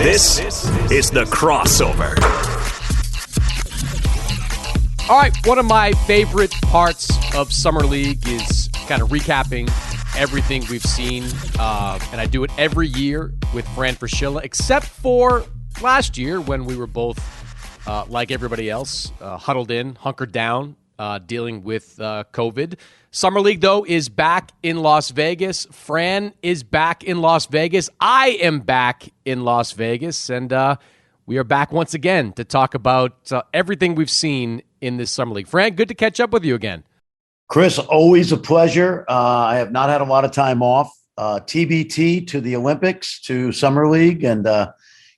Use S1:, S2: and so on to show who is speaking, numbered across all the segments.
S1: This is The Crossover.
S2: All right, one of my favorite parts of Summer League is kind of recapping everything we've seen, and I do it every year with Fran Fraschilla, except for last year when we were both, like everybody else, huddled in, hunkered down, dealing with COVID. Summer League, though, is back in Las Vegas. Fran is back in Las Vegas. I am back in Las Vegas, and we are back once again to talk about everything we've seen in this Summer League. Fran, good to catch up with you again.
S3: Chris, always a pleasure. I have not had a lot of time off. TBT to the Olympics, to Summer League, and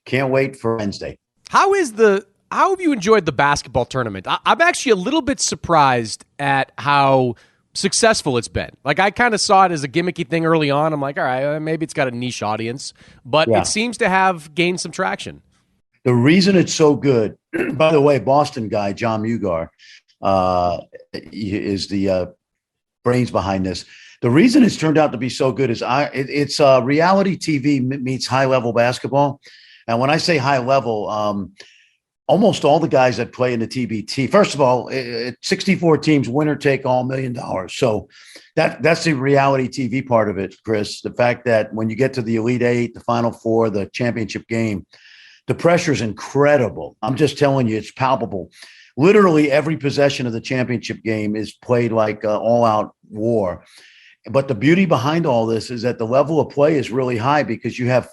S3: can't wait for Wednesday.
S2: How have you enjoyed the basketball tournament? I'm actually a little bit surprised at how successful it's been. Like, I kind of saw it as a gimmicky thing early on. I'm like, all right, maybe it's got a niche audience, but It seems to have gained some traction.
S3: The reason it's so good, by the way, Boston guy, John Mugar, is the brains behind this. The reason it's turned out to be so good is it's reality TV meets high-level basketball. And when I say high level, almost all the guys that play in the TBT, first of all, 64 teams, winner take all, $1 million. So that's the reality TV part of it, Chris. The fact that when you get to the Elite Eight, the Final Four, the championship game, the pressure is incredible. I'm just telling you, it's palpable. Literally every possession of the championship game is played like all-out war. But the beauty behind all this is that the level of play is really high because you have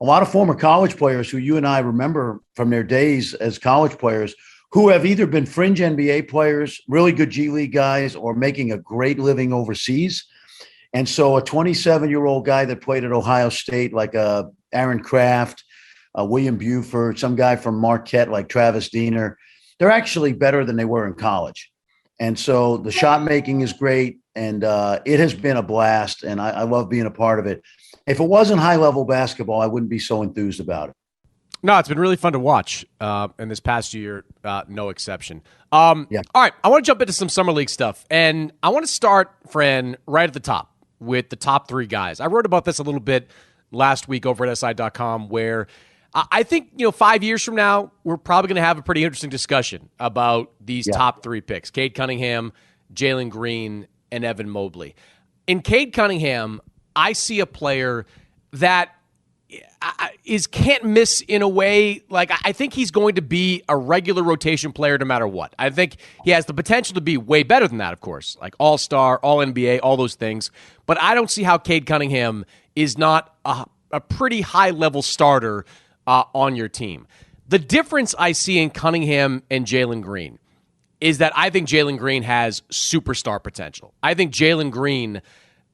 S3: a lot of former college players who you and I remember from their days as college players who have either been fringe NBA players, really good G League guys, or making a great living overseas. And so a 27-year-old guy that played at Ohio State, like Aaron Kraft, William Buford, some guy from Marquette like Travis Diener, they're actually better than they were in college. And so the shot making is great, and it has been a blast, and I love being a part of it. If it wasn't high-level basketball, I wouldn't be so enthused about it.
S2: No, it's been really fun to watch, and this past year, no exception. All right, I want to jump into some Summer League stuff, and I want to start, Fran, right at the top with the top three guys. I wrote about this a little bit last week over at SI.com, where I think 5 years from now, we're probably going to have a pretty interesting discussion about these top three picks: Cade Cunningham, Jalen Green, and Evan Mobley. In Cade Cunningham, I see a player that can't miss in a way. Like, I think he's going to be a regular rotation player no matter what. I think he has the potential to be way better than that, of course, like all-star, all-NBA, all those things. But I don't see how Cade Cunningham is not a pretty high-level starter on your team. The difference I see in Cunningham and Jalen Green is that I think Jalen Green has superstar potential. I think Jalen Green,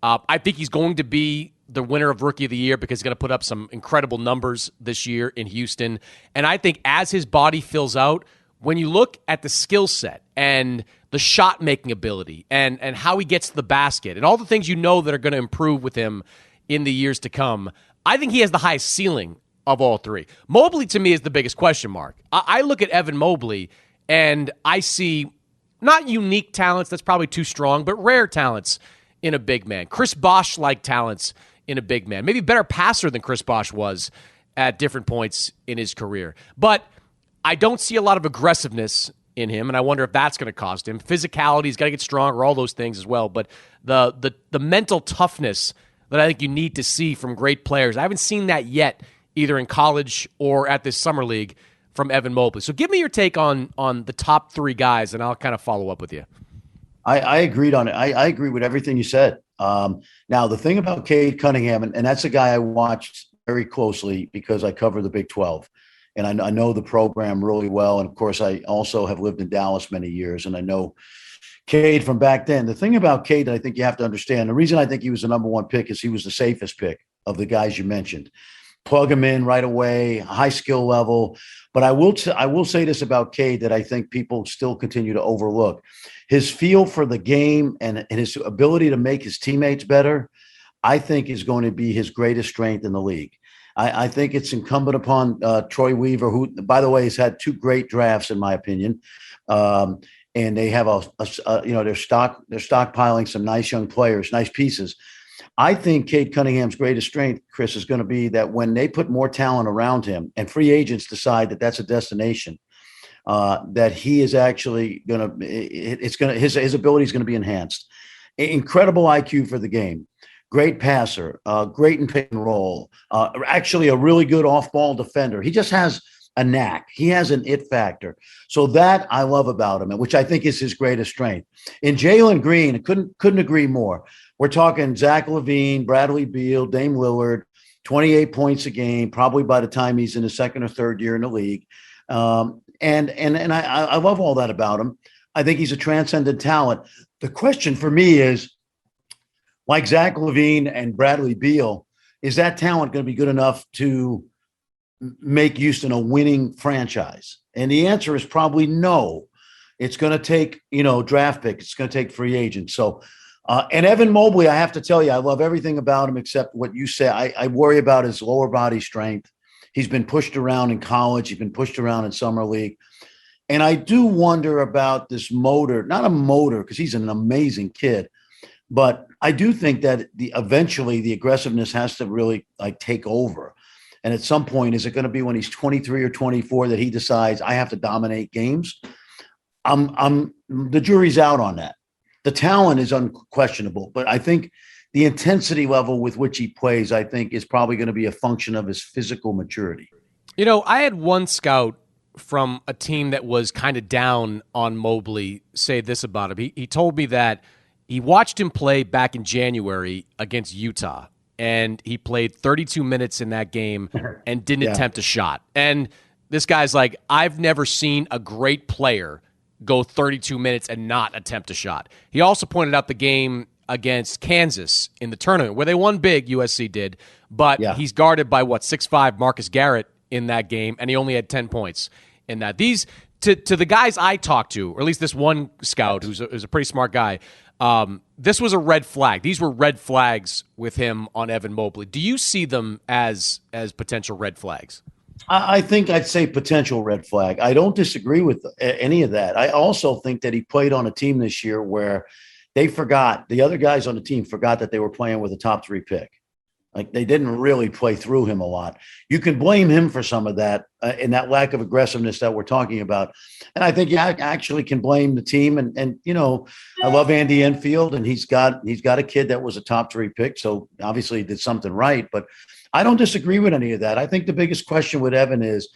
S2: I think he's going to be the winner of Rookie of the Year because he's going to put up some incredible numbers this year in Houston. And I think as his body fills out, when you look at the skill set and the shot-making ability and how he gets to the basket and all the things that are going to improve with him in the years to come, I think he has the highest ceiling of all three. Mobley, to me, is the biggest question mark. I look at Evan Mobley, and I see not unique talents, that's probably too strong, but rare talents in a big man. Chris Bosh-like talents in a big man. Maybe better passer than Chris Bosh was at different points in his career. But I don't see a lot of aggressiveness in him, and I wonder if that's going to cost him. Physicality, he's got to get stronger, all those things as well. But the mental toughness that I think you need to see from great players, I haven't seen that yet, either in college or at this Summer League from Evan Mobley. So give me your take on the top three guys, and I'll kind of follow up with you.
S3: I agreed on it. I agree with everything you said. Now, the thing about Cade Cunningham, and that's a guy I watched very closely because I cover the Big 12, and I know the program really well. And, of course, I also have lived in Dallas many years, and I know Cade from back then. The thing about Cade that I think you have to understand, the reason I think he was the number one pick is he was the safest pick of the guys you mentioned. Plug him in right away, high skill level. But I will say this about Cade that I think people still continue to overlook. His feel for the game and his ability to make his teammates better, I think is going to be his greatest strength in the league. I think it's incumbent upon Troy Weaver, who, by the way, has had two great drafts, in my opinion. And they have they're stockpiling some nice young players, nice pieces. I think Cade Cunningham's greatest strength, Chris, is going to be that when they put more talent around him and free agents decide that that's a destination, that he is actually going to, his ability is going to be enhanced. Incredible IQ for the game. Great passer, great in pick and roll, actually a really good off-ball defender. He just has a knack. He has an it factor. So that I love about him, which I think is his greatest strength. In Jalen Green, I couldn't agree more. We're talking Zach LaVine, Bradley Beal, Dame Lillard, 28 points a game, probably by the time he's in his second or third year in the league. And I love all that about him. I think he's a transcendent talent. The question for me is, like Zach LaVine and Bradley Beal, is that talent going to be good enough to make Houston a winning franchise? And the answer is probably no. It's going to take, draft picks. It's going to take free agents. So, and Evan Mobley, I have to tell you, I love everything about him except what you say. I worry about his lower body strength. He's been pushed around in college. He's been pushed around in summer league. And I do wonder about this motor, not a motor, because he's an amazing kid. But I do think that eventually the aggressiveness has to really take over. And at some point, is it going to be when he's 23 or 24 that he decides I have to dominate games? The jury's out on that. The talent is unquestionable, but I think the intensity level with which he plays, I think, is probably going to be a function of his physical maturity.
S2: I had one scout from a team that was kind of down on Mobley say this about him. He told me that he watched him play back in January against Utah, and he played 32 minutes in that game and didn't attempt a shot. And this guy's like, I've never seen a great player go 32 minutes and not attempt a shot. He also pointed out the game against Kansas in the tournament where they won big, USC did, but he's guarded by 6'5" Marcus Garrett in that game, and he only had 10 points in that. These to the guys I talked to, or at least this one scout who's a pretty smart guy, this was a red flag. These were red flags with him on Evan Mobley. Do you see them as potential red flags?
S3: I think I'd say potential red flag. I don't disagree with any of that. I also think that he played on a team this year where the other guys on the team forgot that they were playing with a top 3 pick. Like, they didn't really play through him a lot. You can blame him for some of that and that lack of aggressiveness that we're talking about. And I think you actually can blame the team. And I love Andy Enfield, and he's got a kid that was a top 3 pick. So obviously he did something right, but I don't disagree with any of that. I think the biggest question with Evan is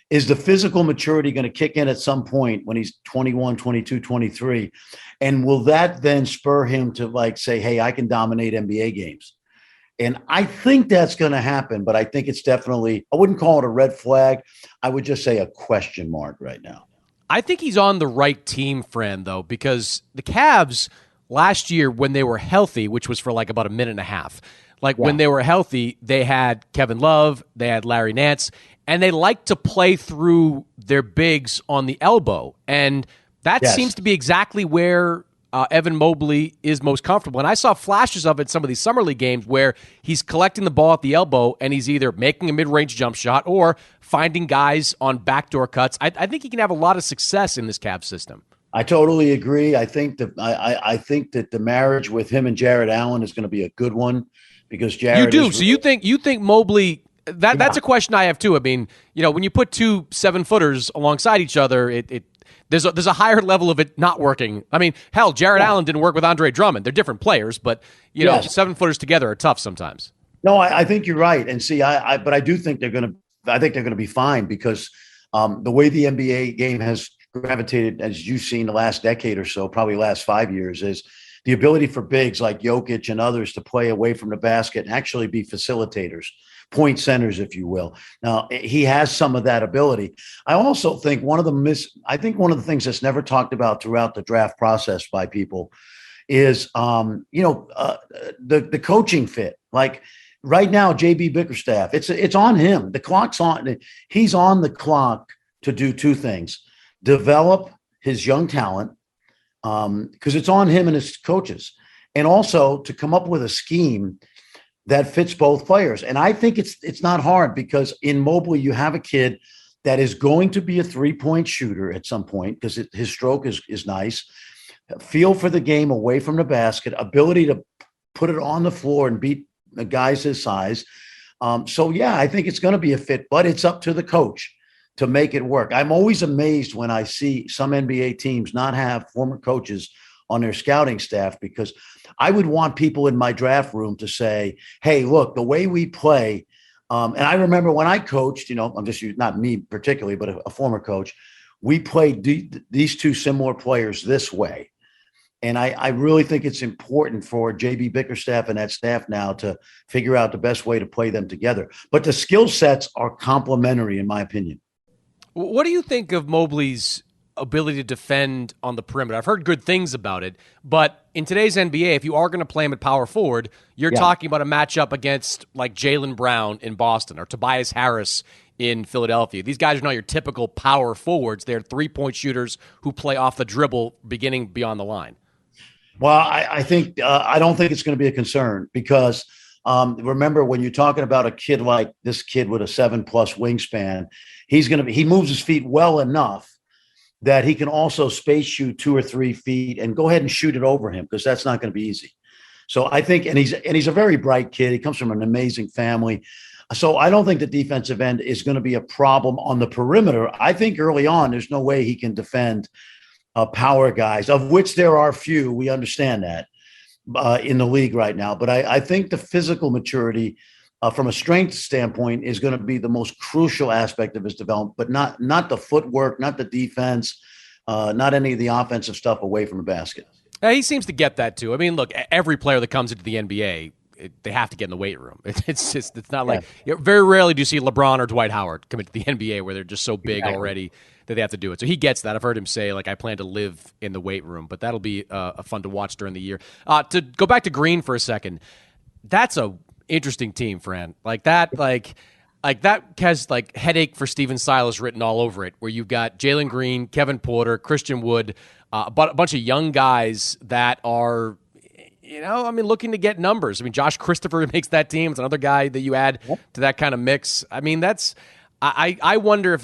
S3: the physical maturity going to kick in at some point when he's 21, 22, 23? And will that then spur him to say, hey, I can dominate NBA games? And I think that's going to happen, but I think it's definitely, I wouldn't call it a red flag. I would just say a question mark right now.
S2: I think he's on the right team, Fran, though, because the Cavs last year, when they were healthy, which was for about a minute and a half, when they were healthy, they had Kevin Love, they had Larry Nance, and they like to play through their bigs on the elbow. And that seems to be exactly where Evan Mobley is most comfortable. And I saw flashes of it in some of these summer league games where he's collecting the ball at the elbow and he's either making a mid-range jump shot or finding guys on backdoor cuts. I think he can have a lot of success in this Cavs system.
S3: I totally agree. I think that I think that the marriage with him and Jared Allen is going to be a good one because Jared.
S2: You do. So you think Mobley? That's a question I have too. I mean, when you put 2 7-footers alongside each other, there's a higher level of it not working. I mean, hell, Jared Allen didn't work with Andre Drummond. They're different players, but 7-footers together are tough sometimes.
S3: No, I think you're right. And see, but I do think they're going to be fine because the way the NBA game has gravitated, as you've seen the last decade or so, probably last 5 years, is the ability for bigs like Jokic and others to play away from the basket and actually be facilitators, point centers, if you will. Now, he has some of that ability. I also think one of the things that's never talked about throughout the draft process by people is, the coaching fit. Like right now, JB Bickerstaff, it's on him. The clock's on. He's on the clock to do 2 things: develop his young talent, because it's on him and his coaches, and also to come up with a scheme that fits both players. And I think it's not hard because in Mobley, you have a kid that is going to be a 3-point shooter at some point because his stroke is nice. Feel for the game away from the basket, ability to put it on the floor and beat the guys his size. So, yeah, I think it's going to be a fit, but it's up to the coach to make it work. I'm always amazed when I see some NBA teams not have former coaches on their scouting staff, because I would want people in my draft room to say, hey, look, the way we play. And I remember when I coached, I'm just not me particularly, but a former coach, we played these two similar players this way. And I really think it's important for JB Bickerstaff and that staff now to figure out the best way to play them together. But the skill sets are complementary, in my opinion.
S2: What do you think of Mobley's ability to defend on the perimeter? I've heard good things about it, but in today's NBA, if you are going to play him at power forward, you're talking about a matchup against like Jaylen Brown in Boston or Tobias Harris in Philadelphia. These guys are not your typical power forwards. They're three-point shooters who play off the dribble beginning beyond the line.
S3: Well, I think I don't think it's going to be a concern, because remember, when you're talking about a kid like this kid with a 7+ wingspan, he moves his feet well enough that he can also space shoot 2 or 3 feet and go ahead and shoot it over him, because that's not going to be easy. So I think, and he's a very bright kid. He comes from an amazing family. So I don't think the defensive end is going to be a problem on the perimeter. I think early on, there's no way he can defend power guys, of which there are few. We understand that in the league right now. But I think the physical maturity from a strength standpoint is going to be the most crucial aspect of his development, but not the footwork, not the defense, not any of the offensive stuff away from the basket.
S2: He seems to get that too. I mean, look, every player that comes into the NBA, they have to get in the weight room. It's not like very rarely do you see LeBron or Dwight Howard come into the NBA where they're just so big already that they have to do it. So he gets that. I've heard him say, like, I plan to live in the weight room, but that'll be fun to watch during the year. To go back to Green for a second, that's a interesting team, Fran. Like that has like headache for Steven Silas written all over it, where you've got Jalen Green, Kevin Porter, Christian Wood, a bunch of young guys that are, looking to get numbers. I mean, Josh Christopher makes that team. It's another guy that you add to that kind of mix. I mean, I wonder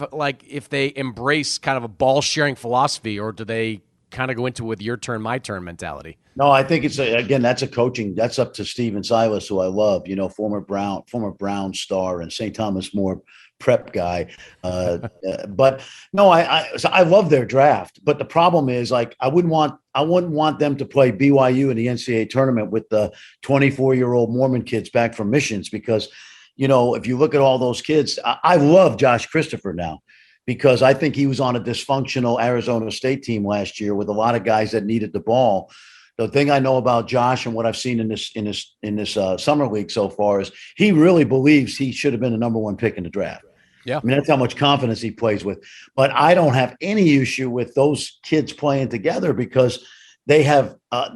S2: if they embrace kind of a ball sharing philosophy, or do they kind of go into it with your turn, my turn mentality?
S3: No, I think that's a coaching. That's up to Steven Silas, who I love, former Brown star and St. Thomas More prep guy. But no, I love their draft. But the problem is, like, I wouldn't want them to play BYU in the NCAA tournament with the 24-year-old Mormon kids back from missions, because, if you look at all those kids, I love Josh Christopher now, because I think he was on a dysfunctional Arizona State team last year with a lot of guys that needed the ball. The thing I know about Josh and what I've seen in this summer league so far is he really believes he should have been the number 1 pick in the draft.
S2: Yeah,
S3: I mean, that's how much confidence he plays with. But I don't have any issue with those kids playing together, because they have no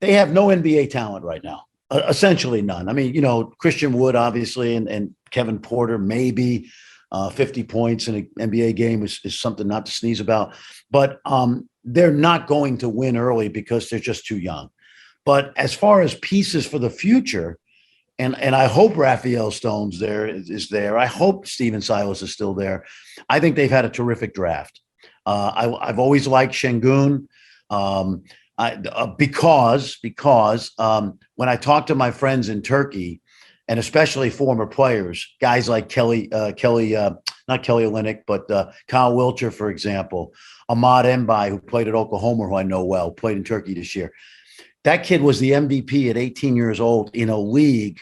S3: NBA talent right now. Essentially none. I mean, Christian Wood, obviously, and Kevin Porter, maybe 50 points in an NBA game is something not to sneeze about. But they're not going to win early because they're just too young. But as far as pieces for the future, and I hope Raphael Stone's is there. I hope Steven Silas is still there. I think they've had a terrific draft. I've always liked Şengün. Because when I talk to my friends in Turkey, and especially former players, guys like not Kelly Olynyk, but Kyle Wiltshire, for example, Ahmad Mbaye, who played at Oklahoma, who I know well, played in Turkey this year. That kid was the MVP at 18 years old in a league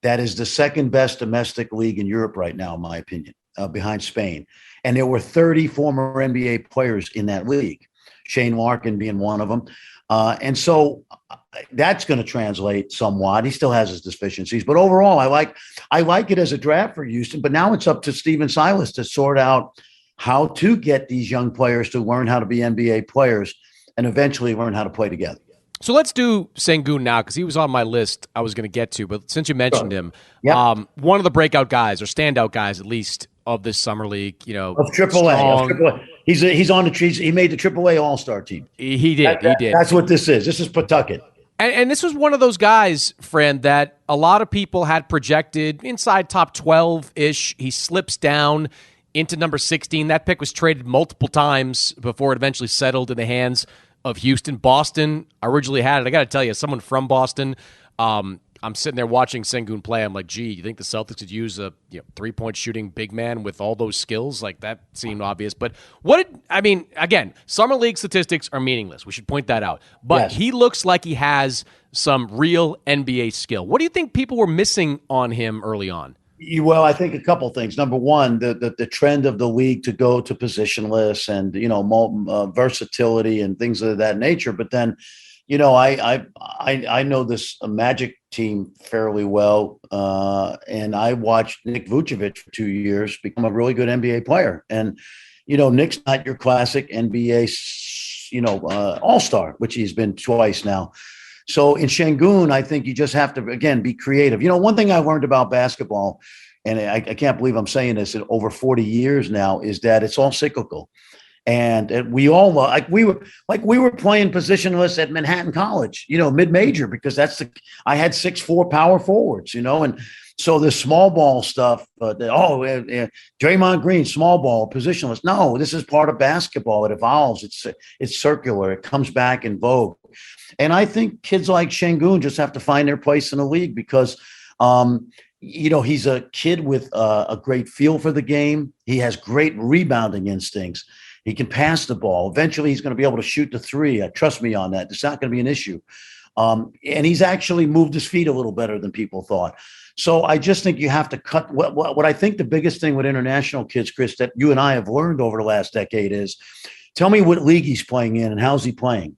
S3: that is the second best domestic league in Europe right now, in my opinion, behind Spain. And there were 30 former NBA players in that league, Shane Larkin being one of them. And so that's going to translate somewhat. He still has his deficiencies, but overall, I like it as a draft for Houston. But now it's up to Steven Silas to sort out how to get these young players to learn how to be NBA players and eventually learn how to play together.
S2: So let's do Sengun now, because he was on my list I was going to get to. But since you mentioned him, one of the breakout guys, or standout guys at least, of this summer league, of
S3: AAA. He's on the trees. He made the AAA All-Star team.
S2: He did. He did.
S3: That's what this is. This is Pawtucket.
S2: And this was one of those guys, friend, that a lot of people had projected inside top 12-ish. He slips down into number 16. That pick was traded multiple times before it eventually settled in the hands of Houston. Boston originally had it. I got to tell you, someone from Boston, I'm sitting there watching Sengun play. I'm like, gee, you think the Celtics could use a 3-point shooting big man with all those skills? Like, that seemed obvious. But again, summer league statistics are meaningless. We should point that out. But He looks like he has some real NBA skill. What do you think people were missing on him early on?
S3: Well, I think a couple things. Number one, the trend of the league to go to positionless and versatility and things of that nature. But then, I know this Magic team fairly well, and I watched Nick Vucevic for 2 years become a really good NBA player. And Nick's not your classic NBA, all-star, which he's been twice now. So in Sengun, I think you just have to, again, be creative. One thing I learned about basketball, and I can't believe I'm saying this in over 40 years now, is that it's all cyclical. And we all we were playing positionless at Manhattan College, mid-major, because I had 6'4" power forwards, and so the small ball stuff. Draymond Green, small ball, positionless. No, this is part of basketball. It evolves. It's circular. It comes back in vogue. And I think kids like Sengun just have to find their place in the league because, he's a kid with a great feel for the game. He has great rebounding instincts. He can pass the ball. Eventually, he's going to be able to shoot the three. Trust me on that. It's not going to be an issue. And he's actually moved his feet a little better than people thought. So I just think you have to cut. What I think the biggest thing with international kids, Chris, that you and I have learned over the last decade is, tell me what league he's playing in and how's he playing.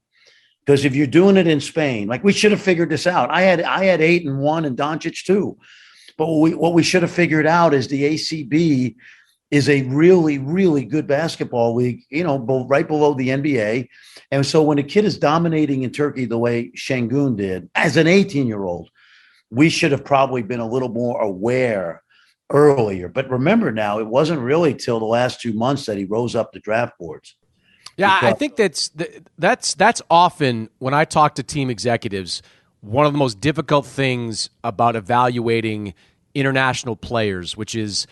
S3: Because if you're doing it in Spain, like we should have figured this out. I had 8-1 and Doncic too. But what we should have figured out is the ACB is a really, really good basketball league, right below the NBA. And so when a kid is dominating in Turkey the way Sengun did, as an 18-year-old, we should have probably been a little more aware earlier. But remember now, it wasn't really till the last 2 months that he rose up the draft boards.
S2: Yeah, I think that's often, when I talk to team executives, one of the most difficult things about evaluating international players, which is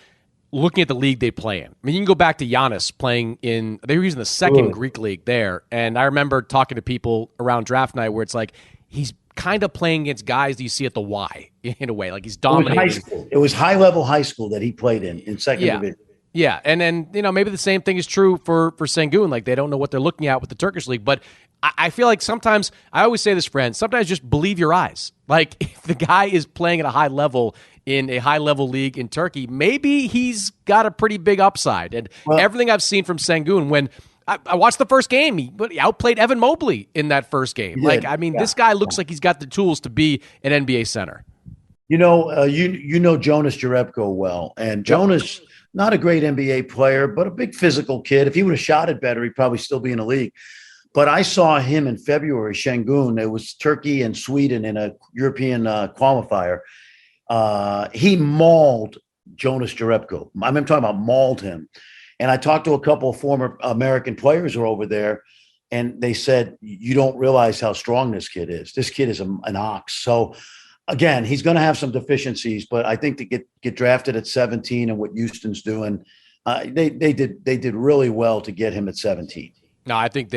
S2: looking at the league they play in. I mean, you can go back to Giannis playing they were using the second Greek league there. And I remember talking to people around draft night where it's like, he's kind of playing against guys that you see at the Y in a way. Like, he's dominating.
S3: It was high-level high school that he played in second division.
S2: Yeah, and then, maybe the same thing is true for Sengun. Like, they don't know what they're looking at with the Turkish league. But I feel like sometimes, I always say this, friend, sometimes just believe your eyes. Like, if the guy is playing at a high level in a high-level league in Turkey, maybe he's got a pretty big upside. And everything I've seen from Sengun, when I watched the first game, he outplayed Evan Mobley in that first game. This guy looks like he's got the tools to be an NBA center.
S3: You know Jonas Jerebko well. And Jonas, not a great NBA player, but a big physical kid. If he would have shot it better, he'd probably still be in the league. But I saw him in February, Sengun. It was Turkey and Sweden in a European qualifier. He mauled Jonas Jerebko. I'm talking about mauled him. And I talked to a couple of former American players who are over there, and they said, you don't realize how strong this kid is. This kid is an ox. So, again, he's going to have some deficiencies, but I think to get drafted at 17 and what Houston's doing, they did really well to get him at 17.
S2: No, I think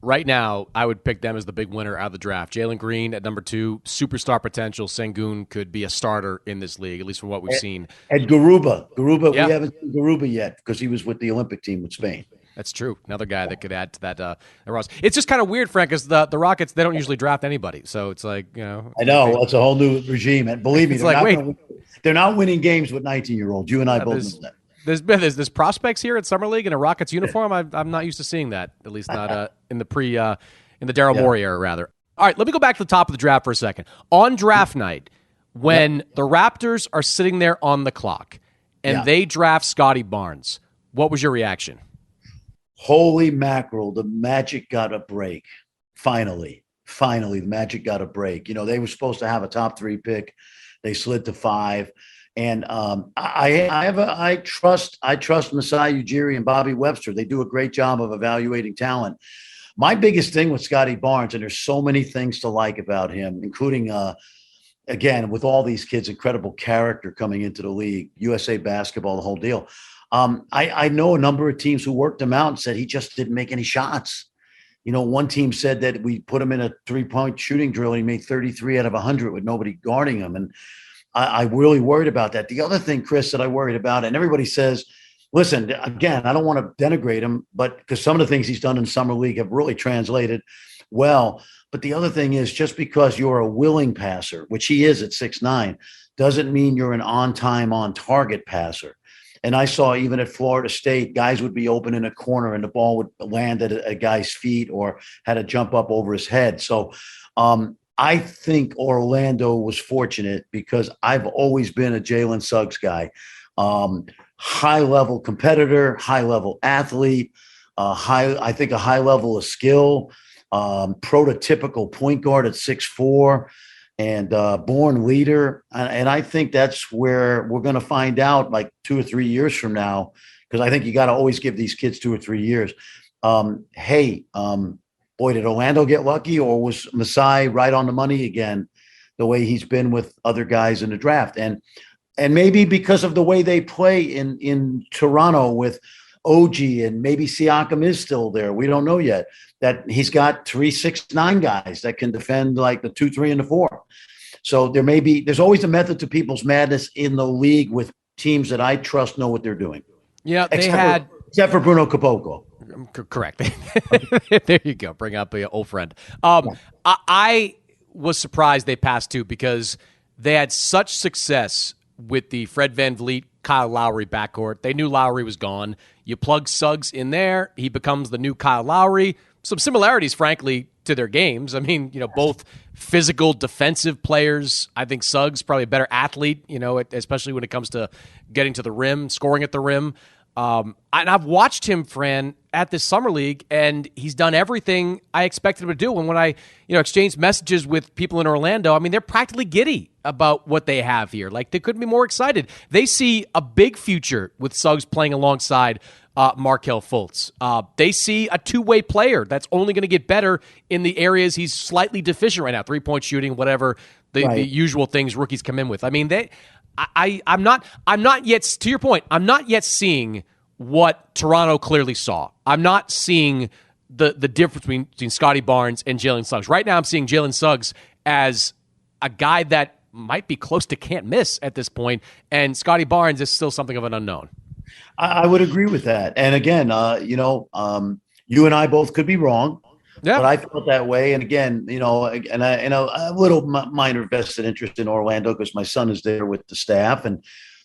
S2: right now, I would pick them as the big winner out of the draft. Jalen Green at number 2, superstar potential. Sengun could be a starter in this league, at least from what we've seen.
S3: And Garuba, we haven't seen Garuba yet because he was with the Olympic team with Spain.
S2: That's true. Another guy that could add to that roster. It's just kind of weird, Frank, because the Rockets, they don't usually draft anybody. So it's like,
S3: I know. It's a whole new regime. And believe me, they're not winning games with 19-year-olds. You and I both know that.
S2: There's prospects here at Summer League in a Rockets uniform. I'm not used to seeing that, at least not in the Daryl Morey era, rather. All right, let me go back to the top of the draft for a second. On draft night, when the Raptors are sitting there on the clock and they draft Scottie Barnes, what was your reaction?
S3: Holy mackerel, the Magic got a break. Finally, the Magic got a break. They were supposed to have a top 3 pick. They slid to 5. And I trust Masai Ujiri and Bobby Webster. They do a great job of evaluating talent. My biggest thing with Scottie Barnes, and there's so many things to like about him, including, again, with all these kids, incredible character coming into the league, USA Basketball, the whole deal. I know a number of teams who worked him out and said he just didn't make any shots. One team said that we put him in a 3-point shooting drill and he made 33 out of 100 with nobody guarding him. And I really worried about that. The other thing, Chris, that I worried about, and everybody says, listen, again, I don't want to denigrate him, but because some of the things he's done in summer league have really translated well. But the other thing is, just because you're a willing passer, which he is at 6'9", doesn't mean you're an on-time, on-target passer. And I saw even at Florida State, guys would be open in a corner and the ball would land at a guy's feet or had to jump up over his head. So I think Orlando was fortunate because I've always been a Jalen Suggs guy. High-level competitor, high-level athlete, I think a high level of skill, prototypical point guard at 6'4", and born leader. And I think that's where we're going to find out like 2 or 3 years from now, because I think you got to always give these kids 2 or 3 years. Boy, did Orlando get lucky, or was Masai right on the money again, the way he's been with other guys in the draft? And maybe because of the way they play in Toronto with OG, and maybe Siakam is still there. We don't know yet. That he's got 3, 6, 9 guys that can defend like the 2, 3, and the 4. So there's always a method to people's madness in the league with teams that I trust know what they're doing.
S2: Yeah,
S3: except for Bruno Caboclo.
S2: Correct. There you go. Bring up an old friend. I was surprised they passed too, because they had such success with the Fred VanVleet, Kyle Lowry backcourt. They knew Lowry was gone. You plug Suggs in there, he becomes the new Kyle Lowry. Some similarities, frankly, to their games. I mean, both physical, defensive players. I think Suggs probably a better athlete, especially when it comes to getting to the rim, scoring at the rim. And I've watched him, Fran, at this summer league, and he's done everything I expected him to do. And when I, exchanged messages with people in Orlando, I mean, they're practically giddy about what they have here. Like, they couldn't be more excited. They see a big future with Suggs playing alongside Markelle Fultz. They see a two-way player that's only going to get better in the areas he's slightly deficient right now, 3-point shooting, whatever the usual things rookies come in with. I mean, I'm not yet, to your point, I'm not yet seeing what Toronto clearly saw. I'm not seeing the difference between Scottie Barnes and Jalen Suggs. Right now I'm seeing Jalen Suggs as a guy that might be close to can't miss at this point, and Scottie Barnes is still something of an unknown.
S3: I would agree with that. And again, you and I both could be wrong. Yeah. But I felt that way. And again, and a little minor vested interest in Orlando because my son is there with the staff. And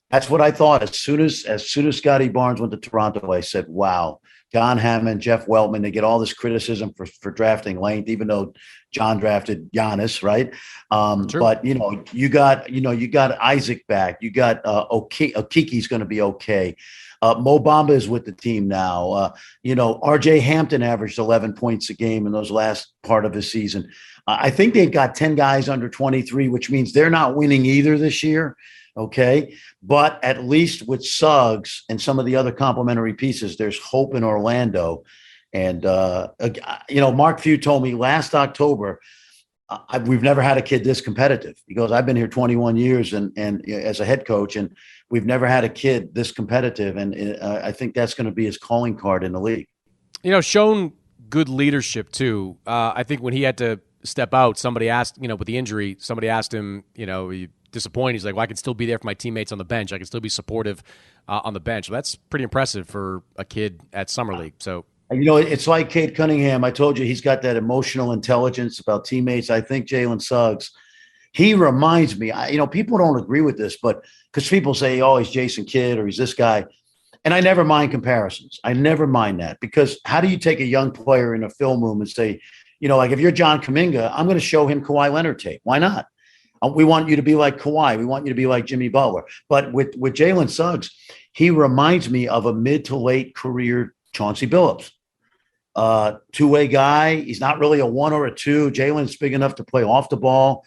S3: that's what I thought. As soon as Scottie Barnes went to Toronto, I said, wow, John Hammond, Jeff Weltman, they get all this criticism for drafting length, even though John drafted Giannis, right? But, you got Isaac back. You got Okiki's going to be okay. Mo Bamba is with the team now. RJ Hampton averaged 11 points a game in those last part of the season. I think they've got 10 guys under 23, which means they're not winning either this year. Okay. But at least with Suggs and some of the other complementary pieces, there's hope in Orlando. And, Mark Few told me last October, we've never had a kid this competitive. He goes, I've been here 21 years and as a head coach, and we've never had a kid this competitive. And I think that's going to be his calling card in the league.
S2: Shown good leadership too. I think when he had to step out, somebody asked, with the injury, somebody asked him, you disappointed. He's like, well, I can still be there for my teammates on the bench. I can still be supportive on the bench. Well, that's pretty impressive for a kid at Summer League. So,
S3: it's like Cade Cunningham. I told you he's got that emotional intelligence about teammates. I think Jalen Suggs, he reminds me, people don't agree with this, but because people say, oh, he's Jason Kidd or he's this guy. And I never mind comparisons. I never mind that, because how do you take a young player in a film room and say, like if you're John Kuminga, I'm going to show him Kawhi Leonard tape. Why not? We want you to be like Kawhi. We want you to be like Jimmy Butler. But with Jalen Suggs, he reminds me of a mid to late career Chauncey Billups. Two-way guy. He's not really a 1 or a 2. Jalen's big enough to play off the ball.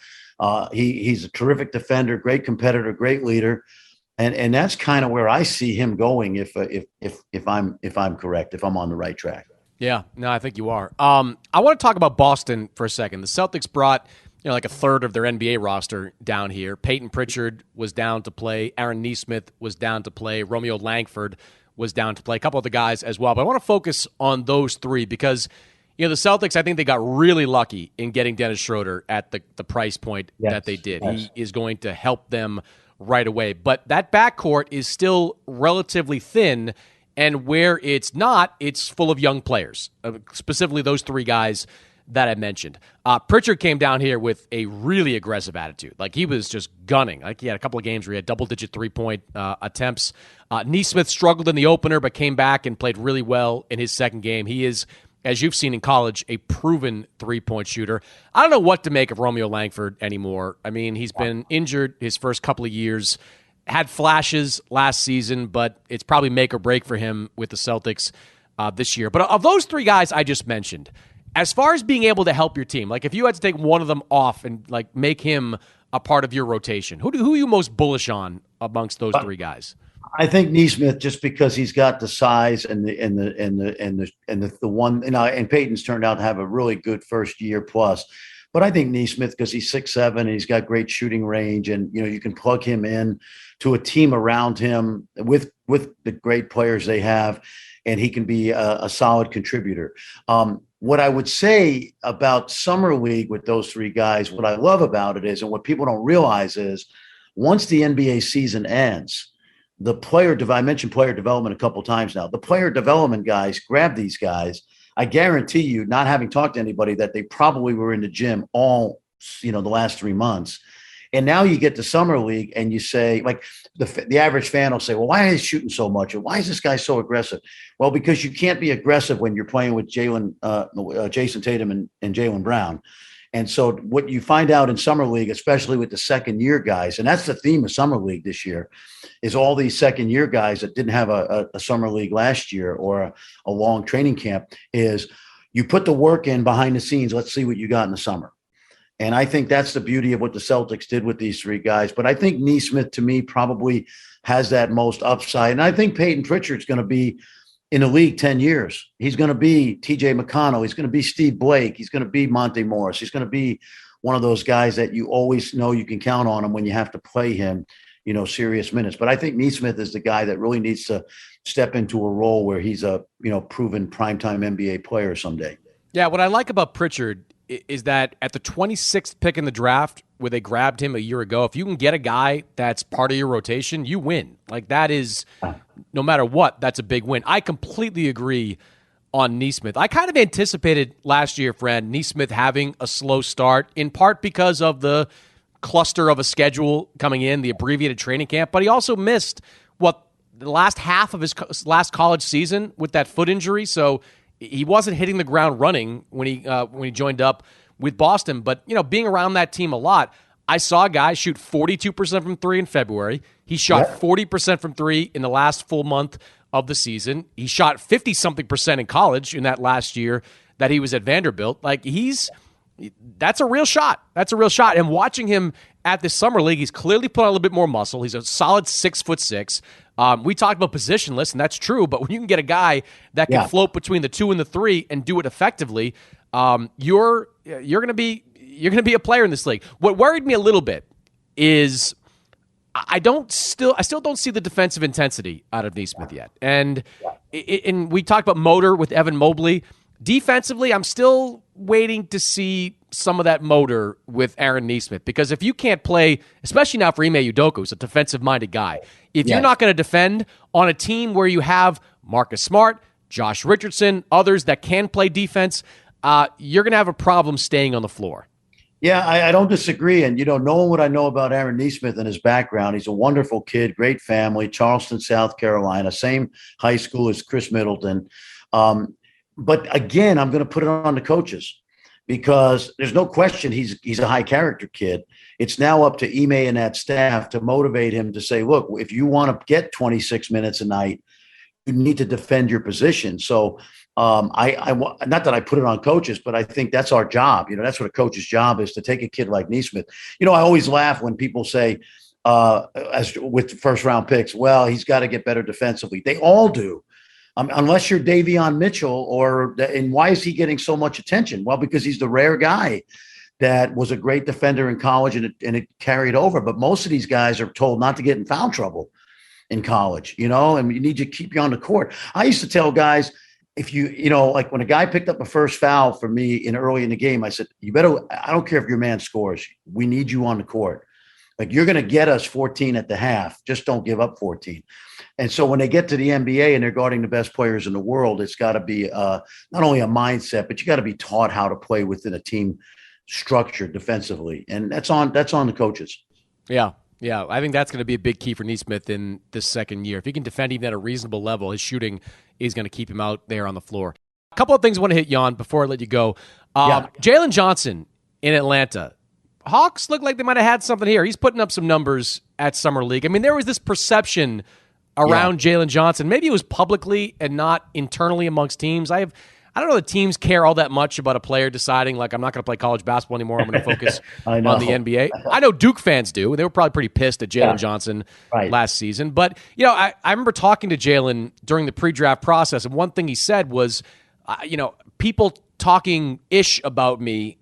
S3: He's a terrific defender, great competitor, great leader. And that's kind of where I see him going if I'm correct, if I'm on the right track.
S2: Yeah, no, I think you are. I want to talk about Boston for a second. The Celtics brought like a third of their NBA roster down here. Peyton Pritchard was down to play. Aaron Nesmith was down to play. Romeo Langford was down to play. A couple other guys as well. But I want to focus on those three because, the Celtics, I think they got really lucky in getting Dennis Schroeder at the price point that they did. Yes. He is going to help them right away. But that backcourt is still relatively thin, and where it's not, it's full of young players, specifically those three guys that I mentioned. Pritchard came down here with a really aggressive attitude. Like, he was just gunning. Like, he had a couple of games where he had double-digit three-point attempts. Nesmith struggled in the opener but came back and played really well in his second game. He is, as you've seen in college, a proven three-point shooter. I don't know what to make of Romeo Langford anymore. I mean, he's been injured his first couple of years, had flashes last season, but it's probably make or break for him with the Celtics this year. But of those three guys I just mentioned, as far as being able to help your team, like if you had to take one of them off and like make him a part of your rotation, who are you most bullish on amongst those three guys?
S3: I think Nesmith, just because he's got the size and the one, and Peyton's turned out to have a really good first year plus. But I think Nesmith, because he's 6'7", and he's got great shooting range, and you can plug him in to a team around him with the great players they have, and he can be a solid contributor. What I would say about Summer League with those three guys, what I love about it is, and what people don't realize is, once the NBA season ends, I mentioned player development a couple times now. The player development guys grab these guys. I guarantee you, not having talked to anybody, that they probably were in the gym all, the last 3 months. And now you get to Summer League and you say, like, the average fan will say, well, why is he shooting so much? Or why is this guy so aggressive? Well, because you can't be aggressive when you're playing with Jason Tatum and Jaylen Brown. And so what you find out in Summer League, especially with the second-year guys, and that's the theme of Summer League this year, is all these second-year guys that didn't have a Summer League last year or a long training camp, is you put the work in behind the scenes. Let's see what you got in the summer. And I think that's the beauty of what the Celtics did with these three guys. But I think Nesmith, to me, probably has that most upside. And I think Peyton Pritchard's going to be in the league 10 years. He's going to be TJ McConnell. He's going to be Steve Blake. He's going to be Monte Morris. He's going to be one of those guys that you always know you can count on him when you have to play him, serious minutes. But I think Nesmith is the guy that really needs to step into a role where he's a, proven primetime NBA player someday.
S2: Yeah, what I like about Pritchard is that at the 26th pick in the draft, where they grabbed him a year ago, if you can get a guy that's part of your rotation, you win. Like, that is, no matter what, that's a big win. I completely agree on Nesmith. I kind of anticipated last year, Fran, Nesmith having a slow start, in part because of the cluster of a schedule coming in, the abbreviated training camp, but he also missed, the last half of his last college season with that foot injury, so he wasn't hitting the ground running when he joined up with Boston. But, being around that team a lot, I saw a guy shoot 42% from three in February. He shot 40% from three in the last full month of the season. He shot 50-something% in college in that last year that he was at Vanderbilt. Like, that's a real shot. That's a real shot. And watching him at this Summer League, he's clearly put on a little bit more muscle. He's a solid 6'6". We talked about positionless, and that's true. But when you can get a guy that can float between the 2 and the 3 and do it effectively, you're going to be a player in this league. What worried me a little bit is I still don't see the defensive intensity out of Nesmith yet. And we talked about motor with Evan Mobley. Defensively, I'm still waiting to see some of that motor with Aaron Nesmith, because if you can't play, especially now for Ime Udoka, who's a defensive-minded guy, if you're not going to defend on a team where you have Marcus Smart, Josh Richardson, others that can play defense, you're going to have a problem staying on the floor.
S3: Yeah, I don't disagree. And, knowing what I know about Aaron Nesmith and his background, he's a wonderful kid, great family, Charleston, South Carolina, same high school as Chris Middleton. But again, I'm going to put it on the coaches, because there's no question he's a high character kid. It's now up to Ime and that staff to motivate him to say, look, if you want to get 26 minutes a night, you need to defend your position. So I not that I put it on coaches, but I think that's our job. That's what a coach's job is, to take a kid like Nesmith. I always laugh when people say, as with first round picks, well, he's got to get better defensively. They all do. Unless you're Davion Mitchell, and why is he getting so much attention? Well, because he's the rare guy that was a great defender in college and it carried over. But most of these guys are told not to get in foul trouble in college, and we need to keep you on the court. I used to tell guys, if like when a guy picked up a first foul for me early in the game, I said, I don't care if your man scores. We need you on the court. Like, you're going to get us 14 at the half. Just don't give up 14. And so when they get to the NBA and they're guarding the best players in the world, it's got to be not only a mindset, but you got to be taught how to play within a team structure defensively. And that's on the coaches.
S2: Yeah. Yeah, I think that's going to be a big key for Nesmith in this second year. If he can defend even at a reasonable level, his shooting is going to keep him out there on the floor. A couple of things I want to hit you on before I let you go. Jalen Johnson in Atlanta. Hawks look like they might have had something here. He's putting up some numbers at Summer League. I mean, there was this perception around Jalen Johnson. Maybe it was publicly and not internally amongst teams. I don't know that teams care all that much about a player deciding, like, I'm not going to play college basketball anymore. I'm going to focus on the NBA. I know Duke fans do. They were probably pretty pissed at Jalen Johnson last season. But, I remember talking to Jalen during the pre-draft process, and one thing he said was, people talking ish about me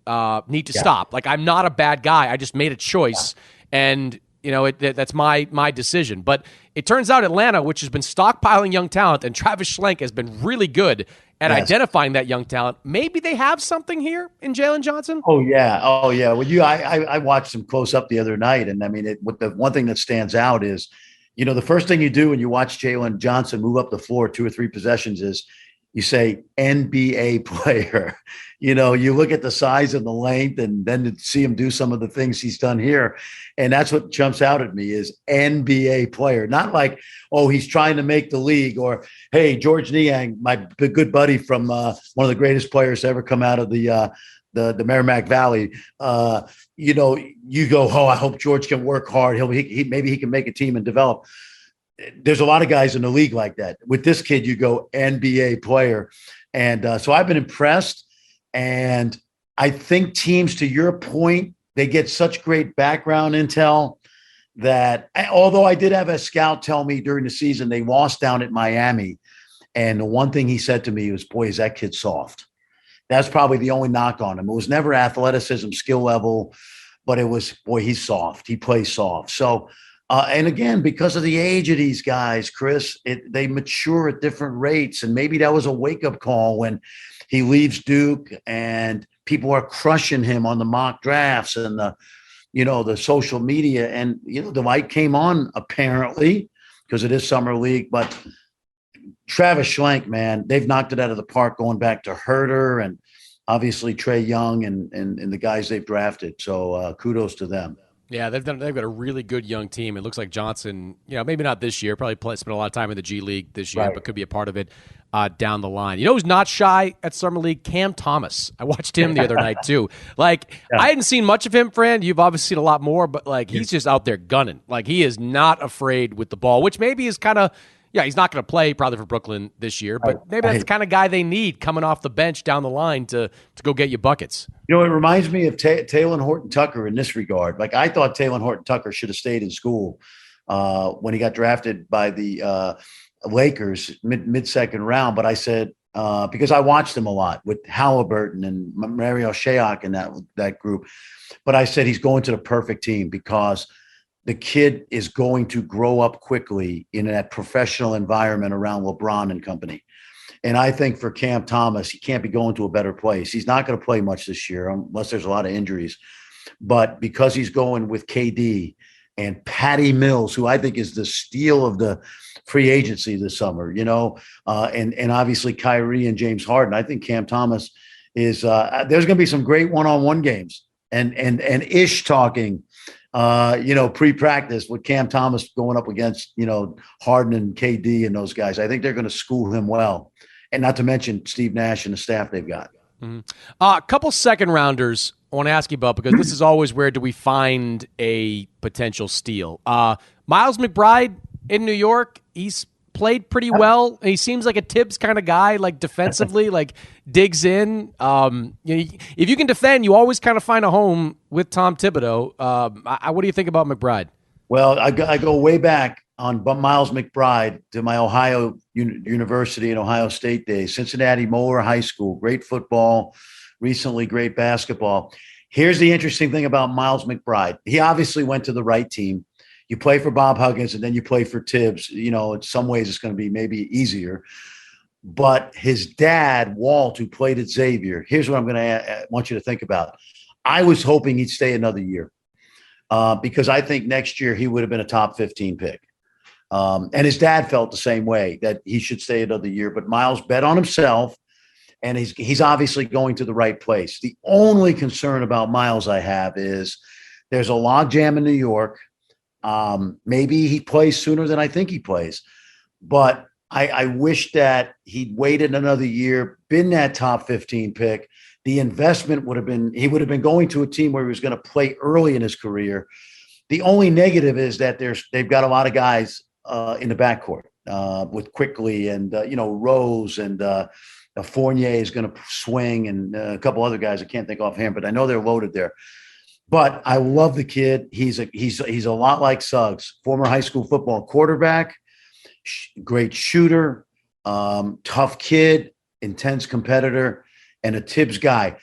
S2: need to stop. Like, I'm not a bad guy. I just made a choice, and that's my decision. But it turns out Atlanta, which has been stockpiling young talent, and Travis Schlenk has been really good at identifying that young talent. Maybe they have something here in Jalen Johnson.
S3: Oh yeah. Well, I watched him close up the other night, and I mean, the one thing that stands out is, the first thing you do when you watch Jalen Johnson move up the floor 2 or 3 possessions is you say NBA player. You look at the size and the length, and then to see him do some of the things he's done here. And that's what jumps out at me is NBA player. Not like, oh, he's trying to make the league, or, hey, George Niang, my good buddy from one of the greatest players to ever come out of the Merrimack Valley. You go, oh, I hope George can work hard. Maybe he can make a team and develop. There's a lot of guys in the league like that. With this kid, you go NBA player. And so I've been impressed. And I think teams, to your point, they get such great background intel that, although I did have a scout tell me during the season they lost down at Miami. And the one thing he said to me was, boy, is that kid soft. That's probably the only knock on him. It was never athleticism, skill level, but it was, boy, he's soft. He plays soft. So, and again, because of the age of these guys, Chris, they mature at different rates. And maybe that was a wake-up call when he leaves Duke and people are crushing him on the mock drafts and the social media. And, the light came on, apparently, because it is Summer League. But Travis Schlenk, man, they've knocked it out of the park going back to Herter and obviously Trae Young and the guys they've drafted. So kudos to them.
S2: Yeah, they've got a really good young team. It looks like Johnson, maybe not this year, probably spent a lot of time in the G League this year, but could be a part of it down the line. Who's not shy at Summer League? Cam Thomas. I watched him the other night too. I hadn't seen much of him, Fran. You've obviously seen a lot more, but he's just out there gunning. He is not afraid with the ball, which maybe is kind of, he's not going to play probably for Brooklyn this year, but maybe that's the kind of guy they need coming off the bench down the line to go get you buckets.
S3: It reminds me of Taylor Horton-Tucker in this regard. I thought Taylor Horton-Tucker should have stayed in school when he got drafted by the Lakers mid-second round. But I said, because I watched him a lot with Halliburton and Mario Shayok and that group. But I said he's going to the perfect team because the kid is going to grow up quickly in that professional environment around LeBron and company. And I think for Cam Thomas, he can't be going to a better place. He's not going to play much this year unless there's a lot of injuries. But because he's going with KD and Patty Mills, who I think is the steal of the free agency this summer, and obviously Kyrie and James Harden, I think Cam Thomas is there's going to be some great one-on-one games and ish talking pre-practice with Cam Thomas going up against, Harden and KD and those guys. I think they're going to school him well. And not to mention Steve Nash and the staff they've got.
S2: Mm-hmm. A couple second rounders I want to ask you about, because this is always where do we find a potential steal. Miles McBride in New York, he's played pretty well. He seems like a Tibbs kind of guy, defensively, digs in. If you can defend, you always kind of find a home with Tom Thibodeau. What do you think about McBride?
S3: Well, I go way back on Miles McBride to my Ohio University and Ohio State days, Cincinnati Moeller High School, great football, recently great basketball. Here's the interesting thing about Miles McBride. He obviously went to the right team. You play for Bob Huggins and then you play for Tibbs. In some ways it's going to be maybe easier. But his dad, Walt, who played at Xavier, here's what I'm going to want you to think about. I was hoping he'd stay another year because I think next year he would have been a top 15 pick. And his dad felt the same way, that he should stay another year. But Miles bet on himself, and he's obviously going to the right place. The only concern about Miles I have is there's a logjam in New York. Maybe he plays sooner than I think he plays. But I wish that he'd waited another year, been that top 15 pick. The investment would have been, he would have been going to a team where he was going to play early in his career. The only negative is that they've got a lot of guys in the backcourt with Quickly and, Rose and Fournier is going to swing, and a couple other guys I can't think offhand, but I know they're loaded there. But I love the kid. He's a lot like Suggs, former high school football quarterback, great shooter, tough kid, intense competitor, and a Tibbs guy.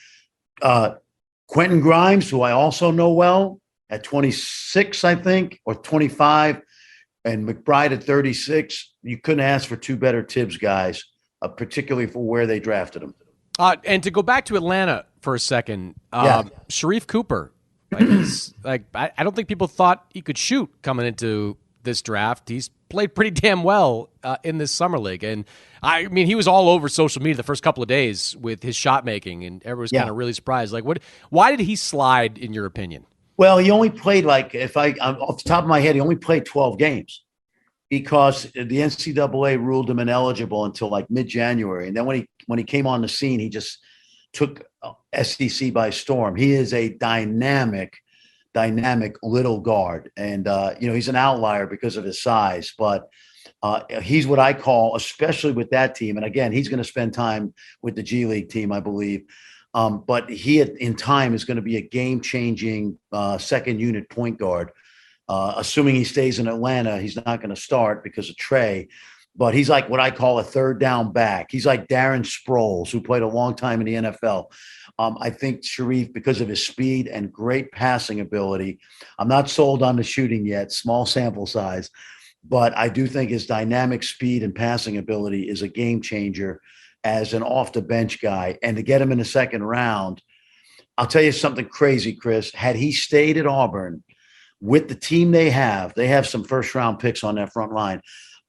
S3: Quentin Grimes, who I also know well, at 26, I think, or 25, and McBride at 36. You couldn't ask for two better Tibbs guys, particularly for where they drafted him.
S2: And to go back to Atlanta for a second, Sharif Cooper. I don't think people thought he could shoot coming into this draft. He's played pretty damn well in this summer league, and I mean he was all over social media the first couple of days with his shot making, and everyone was kind of really surprised. Like, why did he slide, in your opinion?
S3: Well, he only played off the top of my head, he only played 12 games because the NCAA ruled him ineligible until like mid-January, and then when he came on the scene, he just took SEC by storm. He is a dynamic little guard. And, he's an outlier because of his size, but he's what I call, especially with that team. And again, he's going to spend time with the G League team, I believe. But he in time is going to be a game-changing second unit point guard. Assuming he stays in Atlanta, he's not going to start because of Trey. But he's like what I call a third down back. He's like Darren Sproles, who played a long time in the NFL. I think Sharif, because of his speed and great passing ability, I'm not sold on the shooting yet, small sample size, but I do think his dynamic speed and passing ability is a game changer as an off-the-bench guy. And to get him in the second round, I'll tell you something crazy, Chris. Had he stayed at Auburn with the team they have some first-round picks on that front line.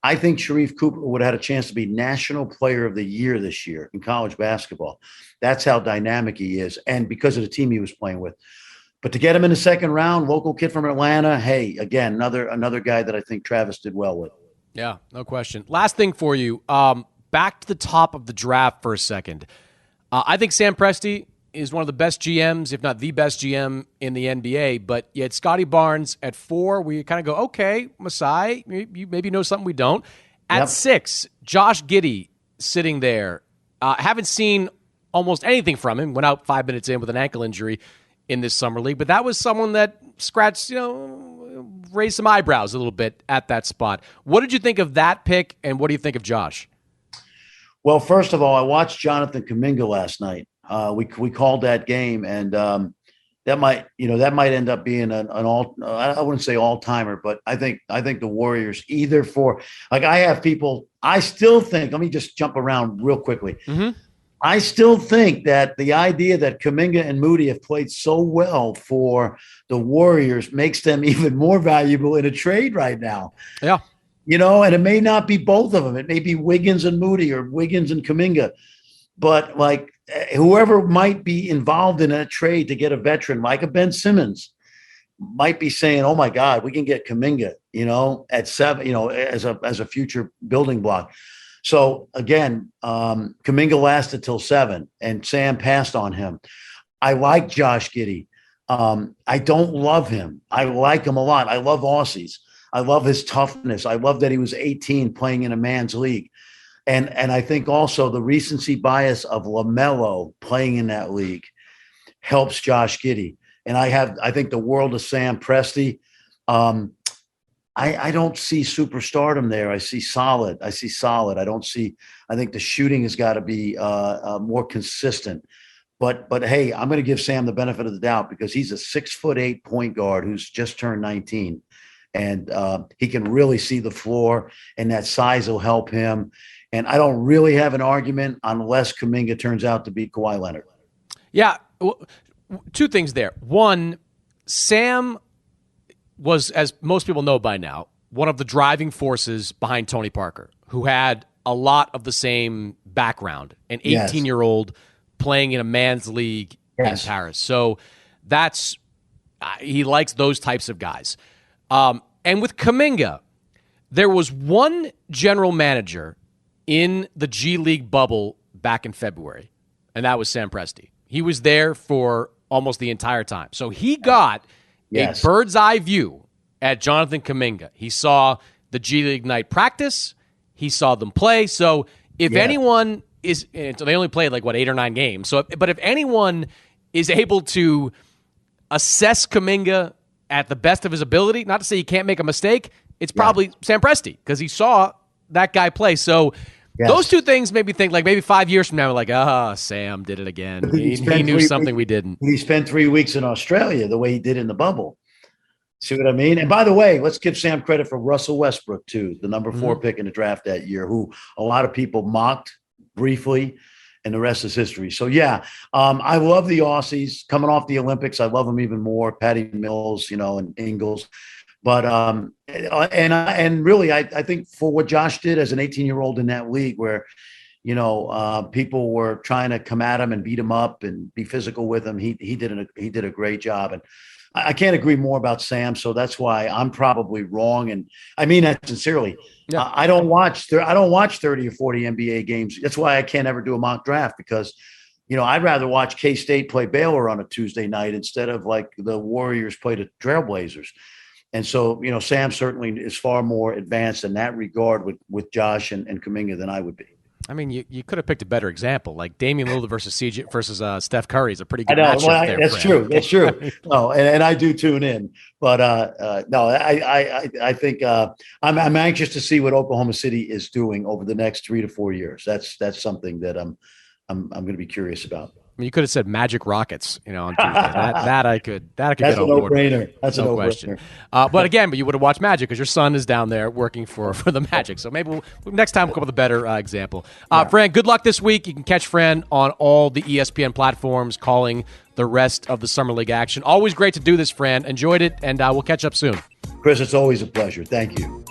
S3: I think Sharif Cooper would have had a chance to be National Player of the Year this year in college basketball. That's how dynamic he is, and because of the team he was playing with. But to get him in the second round, local kid from Atlanta, hey, again, another guy that I think Travis did well with.
S2: Yeah, no question. Last thing for you, back to the top of the draft for a second. I think Sam Presti is one of the best GMs, if not the best GM in the NBA, but yet Scottie Barnes at 4, we kind of go, okay, Masai, you maybe know something we don't. At 6, Josh Giddey sitting there. Haven't seen almost anything from him. Went out 5 minutes in with an ankle injury in this summer league, but that was someone that scratched, raised some eyebrows a little bit at that spot. What did you think of that pick, and what do you think of Josh?
S3: Well, first of all, I watched Jonathan Kuminga last night. We called that game, and that might end up being I wouldn't say all timer, but I think the Warriors either for I have people. I still think. Let me just jump around real quickly. Mm-hmm. I still think that the idea that Kuminga and Moody have played so well for the Warriors makes them even more valuable in a trade right now.
S2: Yeah.
S3: And it may not be both of them. It may be Wiggins and Moody or Wiggins and Kuminga. But whoever might be involved in a trade to get a veteran like a Ben Simmons might be saying, oh, my God, we can get Kuminga, at 7, as a future building block. So, again, Kuminga lasted till 7, and Sam passed on him. I like Josh Giddey. I don't love him. I like him a lot. I love Aussies. I love his toughness. I love that he was 18 playing in a man's league. And I think also the recency bias of LaMelo playing in that league helps Josh Giddey. And I think the world of Sam Presti. I don't see superstardom there. I see solid. I think the shooting has got to be more consistent. But hey, I'm going to give Sam the benefit of the doubt because he's a 6'8" point guard who's just turned 19. And he can really see the floor, and that size will help him. And I don't really have an argument unless Kuminga turns out to be Kawhi Leonard.
S2: Yeah. Two things there. One, Sam was, as most people know by now, one of the driving forces behind Tony Parker, who had a lot of the same background, an 18-year-old playing in a man's league in Paris. So that's he likes those types of guys. And with Kuminga, there was one general manager in the G League bubble back in February, and that was Sam Presti. He was there for almost the entire time. So he got a bird's eye view at Jonathan Kuminga. He saw the G League night practice. He saw them play. So if anyone is, they only played 8 or 9 games. So, but if anyone is able to assess Kuminga at the best of his ability, not to say he can't make a mistake, it's probably Sam Presti, because he saw that guy play. So those two things made me think, maybe 5 years from now, Sam did it again. He knew something we didn't.
S3: He spent 3 weeks in Australia the way he did in the bubble. See what I mean? And by the way, let's give Sam credit for Russell Westbrook, too, the number 4 pick in the draft that year, who a lot of people mocked briefly, and the rest is history. So, I love the Aussies coming off the Olympics. I love them even more, Patty Mills, and Ingles. But and really, I think for what Josh did as an 18-year-old in that league, where people were trying to come at him and beat him up and be physical with him, he did a great job. And I can't agree more about Sam, so that's why I'm probably wrong. And I mean that sincerely. Yeah. I don't watch 30 or 40 NBA games. That's why I can't ever do a mock draft, because I'd rather watch K-State play Baylor on a Tuesday night instead of the Warriors play the Trailblazers. And so, Sam certainly is far more advanced in that regard with Josh and Kuminga than I would be.
S2: I mean, you could have picked a better example, like Damian Lillard versus Steph Curry is a pretty good matchup there.
S3: That's true. That's true. No, and I do tune in, but no, I think I'm anxious to see what Oklahoma City is doing over the next 3 to 4 years. That's something that I'm going to be curious about.
S2: I mean, you could have said Magic Rockets, on Tuesday. that I could
S3: That's
S2: get on board.
S3: That's
S2: no
S3: a no-brainer.
S2: Question. But you would have watched Magic because your son is down there working for the Magic. So maybe next time we'll come up with a better example. Fran, good luck this week. You can catch Fran on all the ESPN platforms, calling the rest of the Summer League action. Always great to do this, Fran. Enjoyed it, and we'll catch up soon.
S3: Chris, it's always a pleasure. Thank you.